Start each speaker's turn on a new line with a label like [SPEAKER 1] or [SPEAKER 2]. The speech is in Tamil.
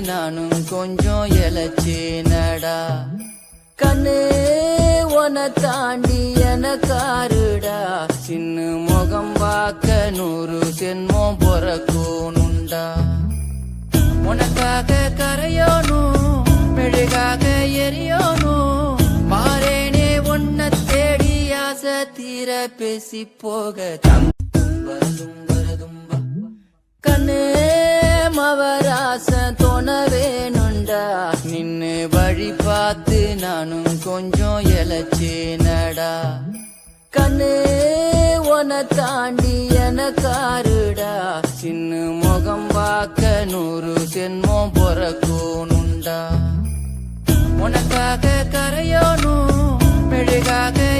[SPEAKER 1] நானும் கொஞ்சம் இழைச்சேனடா. கண்ணு உன தாண்டி எனக்காருடா, சின்ன முகம் பார்க்க 100 ஜென்மம் பொறக்கணுண்டா. உனக்காக கரையோனும் மெழுகாக எரியோனும், மாறேனே உன்னை தேடி ஆசை தீர பேசி போக. கண்ணே மவராச தோண வேணுண்டா, நின்னு வழி பார்த்து நானும் கொஞ்சம் இழைச்சேனடா. கண்ணு உன தாண்டி எனக்காருடா, சின்ன முகம் பார்க்க 100 ஜென்மம் பொறக்கணுண்டா. உனக்காக கரையோனும் மெழுகாக